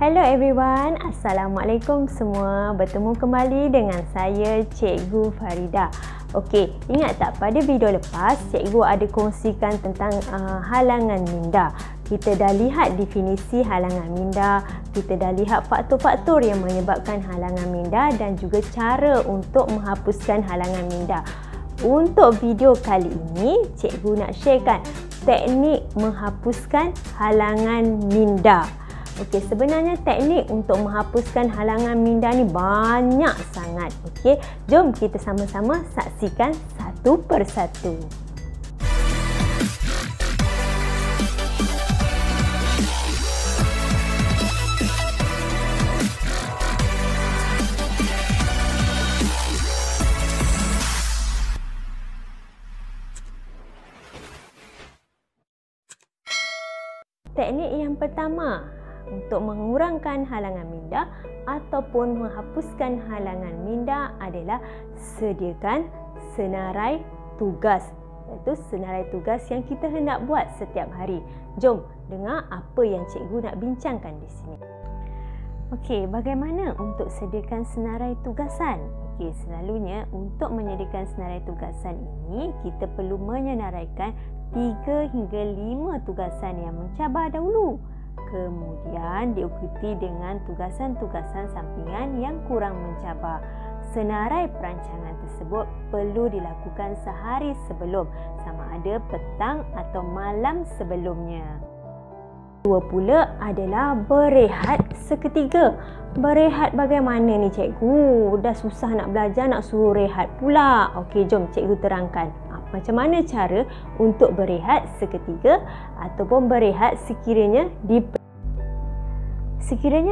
Hello everyone, Assalamualaikum semua. Bertemu kembali dengan saya Cikgu Farida. Okey, ingat tak pada video lepas Cikgu ada kongsikan tentang halangan minda. Kita dah lihat definisi halangan minda, kita dah lihat faktor-faktor yang menyebabkan halangan minda dan juga cara untuk menghapuskan halangan minda. Untuk video kali ini, Cikgu nak sharekan teknik menghapuskan halangan minda. Okey, sebenarnya teknik untuk menghapuskan halangan minda ni banyak sangat. Okey, jom kita sama-sama saksikan satu persatu. Teknik yang pertama untuk mengurangkan halangan minda ataupun menghapuskan halangan minda adalah sediakan senarai tugas, iaitu senarai tugas yang kita hendak buat setiap hari. Jom dengar apa yang cikgu nak bincangkan di sini. Okey, bagaimana untuk sediakan senarai tugasan? Okey, selalunya untuk menyediakan senarai tugasan ini kita perlu menyenaraikan 3 hingga 5 tugasan yang mencabar dahulu. Kemudian diikuti dengan tugasan-tugasan sampingan yang kurang mencabar. Senarai perancangan tersebut perlu dilakukan sehari sebelum, sama ada petang atau malam sebelumnya. Dua pula adalah berehat seketika. Berehat bagaimana ni cikgu? Dah susah nak belajar, nak suruh rehat pula. Okey, jom cikgu terangkan. Macam mana cara untuk berehat seketika ataupun berehat sekiranya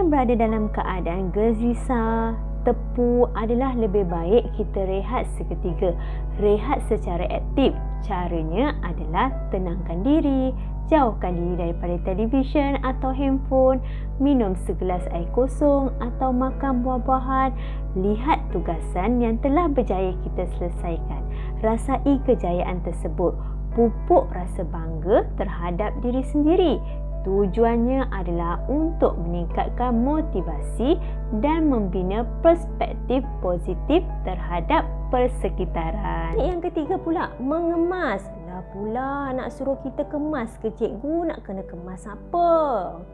berada dalam keadaan gelisah, tepu, adalah lebih baik kita rehat seketika. Rehat secara aktif. Caranya adalah tenangkan diri, jauhkan diri daripada televisyen atau handphone, minum segelas air kosong atau makan buah-buahan, lihat tugasan yang telah berjaya kita selesaikan. Rasai kejayaan tersebut, pupuk rasa bangga terhadap diri sendiri. Tujuannya adalah untuk meningkatkan motivasi dan membina perspektif positif terhadap persekitaran. Yang ketiga pula, mengemas. Lah pula nak suruh kita kemas ke cikgu, nak kena kemas apa?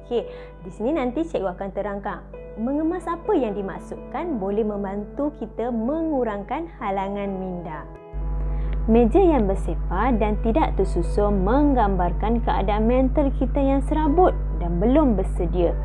Okey, di sini nanti cikgu akan terangkan mengemas apa yang dimaksudkan boleh membantu kita mengurangkan halangan minda. Meja yang bersepah dan tidak tersusun menggambarkan keadaan mental kita yang serabut dan belum bersedia.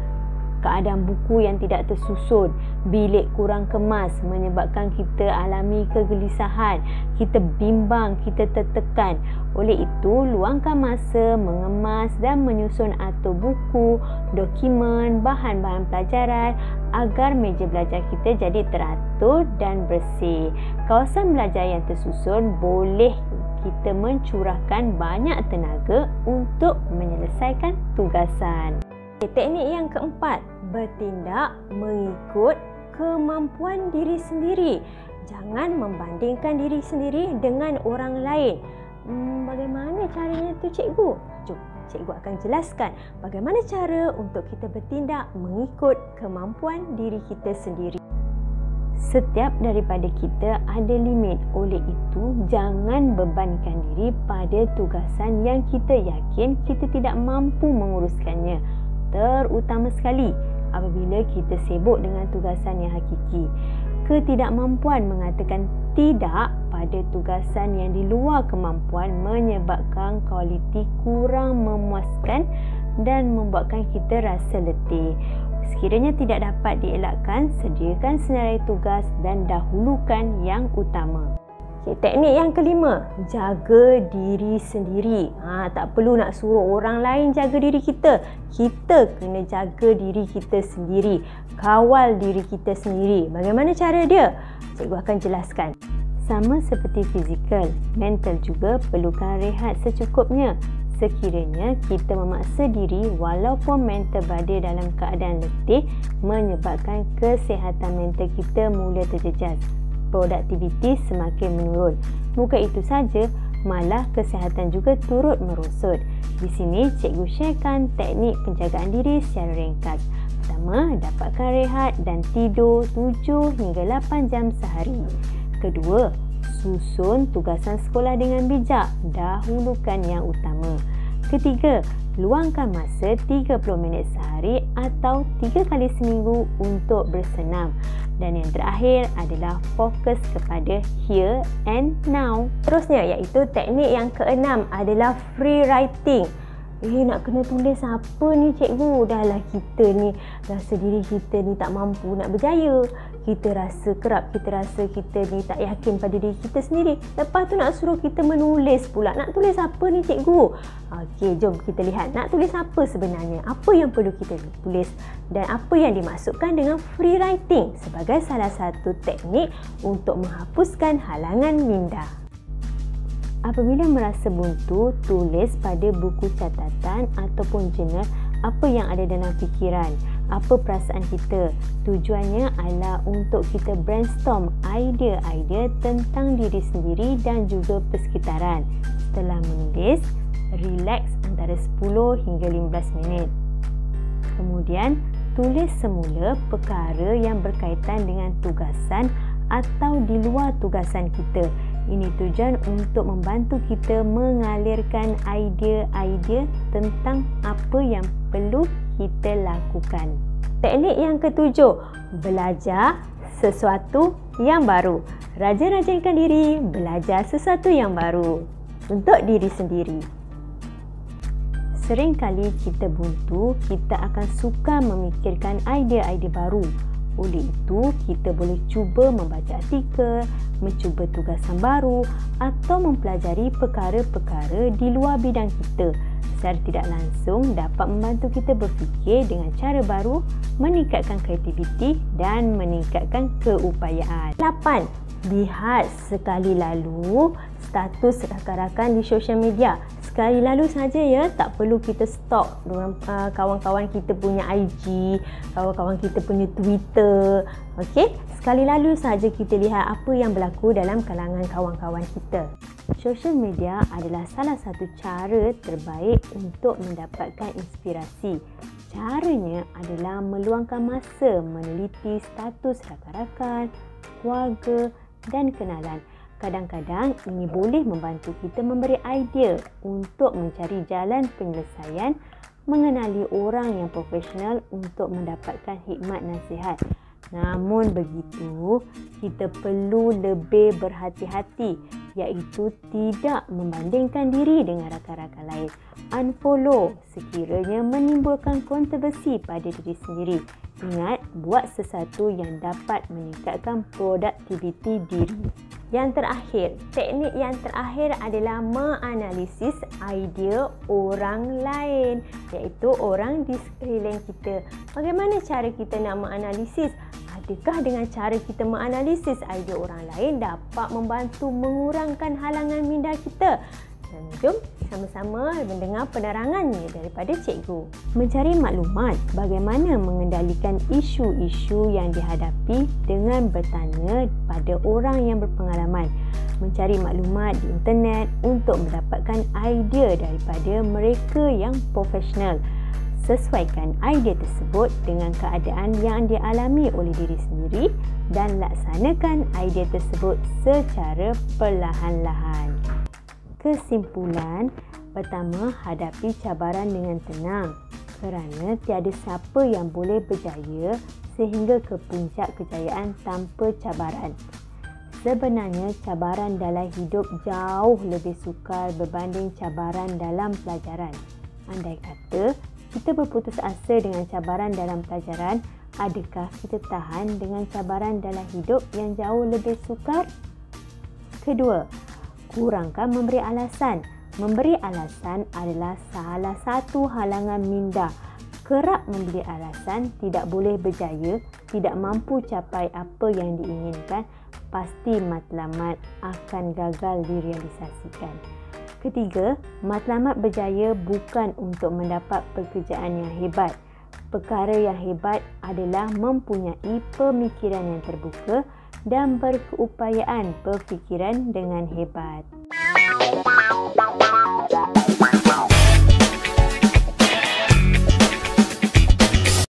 Keadaan buku yang tidak tersusun, bilik kurang kemas menyebabkan kita alami kegelisahan, kita bimbang, kita tertekan. Oleh itu, luangkan masa mengemas dan menyusun atur buku, dokumen, bahan-bahan pelajaran agar meja belajar kita jadi teratur dan bersih. Kawasan belajar yang tersusun boleh kita mencurahkan banyak tenaga untuk menyelesaikan tugasan. Teknik yang keempat, bertindak mengikut kemampuan diri sendiri. Jangan membandingkan diri sendiri dengan orang lain. Bagaimana caranya tu cikgu? Jom, cikgu akan jelaskan bagaimana cara untuk kita bertindak mengikut kemampuan diri kita sendiri. Setiap daripada kita ada limit. Oleh itu, jangan bebankan diri pada tugasan yang kita yakin kita tidak mampu menguruskannya. Terutama sekali apabila kita sibuk dengan tugasan yang hakiki. Ketidakmampuan mengatakan tidak pada tugasan yang di luar kemampuan menyebabkan kualiti kurang memuaskan dan membuatkan kita rasa letih. Sekiranya tidak dapat dielakkan, sediakan senarai tugas dan dahulukan yang utama. Okay, teknik yang kelima, jaga diri sendiri. Tak perlu nak suruh orang lain jaga diri kita. Kita kena jaga diri kita sendiri. Kawal diri kita sendiri. Bagaimana cara dia? Cikgu akan jelaskan. Sama seperti fizikal, mental juga perlukan rehat secukupnya. Sekiranya kita memaksa diri walaupun mental berada dalam keadaan letih, menyebabkan kesihatan mental kita mula terjejas. Produktiviti semakin menurun. Bukan itu saja, malah kesihatan juga turut merosot. Di sini cikgu sharekan teknik penjagaan diri secara ringkas. Pertama, dapatkan rehat dan tidur 7 hingga 8 jam sehari. Kedua, susun tugasan sekolah dengan bijak. Dahulukan yang utama. Ketiga, luangkan masa 30 minit sehari atau 3 kali seminggu untuk bersenam. Dan yang terakhir adalah fokus kepada here and now. Terusnya iaitu teknik yang keenam adalah free writing. Nak kena tulis apa ni cikgu? Dahlah kita ni rasa diri kita ni tak mampu nak berjaya. Kita rasa kerap, kita rasa kita ni tak yakin pada diri kita sendiri. Lepas tu nak suruh kita menulis pula. Nak tulis apa ni cikgu? Okey, jom kita lihat. Nak tulis apa sebenarnya? Apa yang perlu kita tulis? Dan apa yang dimaksudkan dengan free writing sebagai salah satu teknik untuk menghapuskan halangan minda. Apabila merasa buntu, tulis pada buku catatan ataupun jurnal apa yang ada dalam fikiran, apa perasaan kita. Tujuannya adalah untuk kita brainstorm idea-idea tentang diri sendiri dan juga persekitaran. Setelah menulis, relax antara 10 hingga 15 minit. Kemudian, tulis semula perkara yang berkaitan dengan tugasan atau di luar tugasan kita. Ini tujuan untuk membantu kita mengalirkan idea-idea tentang apa yang perlu kita lakukan. Teknik yang ketujuh, belajar sesuatu yang baru. Rajin-rajinkan diri belajar sesuatu yang baru untuk diri sendiri. Seringkali kita buntu, kita akan suka memikirkan idea-idea baru. Oleh itu, kita boleh cuba membaca artikel, mencuba tugasan baru atau mempelajari perkara-perkara di luar bidang kita. Secara tidak langsung dapat membantu kita berfikir dengan cara baru, meningkatkan kreativiti dan meningkatkan keupayaan. 8. Lihat sekali lalu status rakan-rakan di sosial media. Sekali lalu saja tak perlu kita stalk dengan kawan-kawan kita punya IG, kawan-kawan kita punya Twitter. Okey, sekali lalu saja kita lihat apa yang berlaku dalam kalangan kawan-kawan kita. Sosial media adalah salah satu cara terbaik untuk mendapatkan inspirasi. Caranya adalah meluangkan masa meneliti status rakan-rakan, keluarga dan kenalan. Kadang-kadang ini boleh membantu kita memberi idea untuk mencari jalan penyelesaian, mengenali orang yang profesional untuk mendapatkan hikmat nasihat. Namun begitu, kita perlu lebih berhati-hati, iaitu tidak membandingkan diri dengan rakan-rakan lain. Unfollow sekiranya menimbulkan kontroversi pada diri sendiri. Ingat, buat sesuatu yang dapat meningkatkan produktiviti diri. Yang terakhir, teknik yang terakhir adalah menganalisis idea orang lain, iaitu orang di sekeliling kita. Bagaimana cara kita nak menganalisis? Adakah dengan cara kita menganalisis idea orang lain dapat membantu mengurangkan halangan minda kita? Dan jom sama-sama mendengar penerangannya daripada cikgu. Mencari maklumat bagaimana mengendalikan isu-isu yang dihadapi dengan bertanya pada orang yang berpengalaman. Mencari maklumat di internet untuk mendapatkan idea daripada mereka yang profesional. Sesuaikan idea tersebut dengan keadaan yang dialami oleh diri sendiri dan laksanakan idea tersebut secara perlahan-lahan. Kesimpulan, pertama, hadapi cabaran dengan tenang kerana tiada siapa yang boleh berjaya sehingga ke puncak kejayaan tanpa cabaran. Sebenarnya, cabaran dalam hidup jauh lebih sukar berbanding cabaran dalam pelajaran. Andai kata kita berputus asa dengan cabaran dalam pelajaran, adakah kita tahan dengan cabaran dalam hidup yang jauh lebih sukar? Kedua, kurangkan memberi alasan. Memberi alasan adalah salah satu halangan minda. Kerap memberi alasan tidak boleh berjaya, tidak mampu capai apa yang diinginkan, pasti matlamat akan gagal direalisasikan. Ketiga, matlamat berjaya bukan untuk mendapat pekerjaan yang hebat. Perkara yang hebat adalah mempunyai pemikiran yang terbuka dan berkeupayaan berfikiran dengan hebat.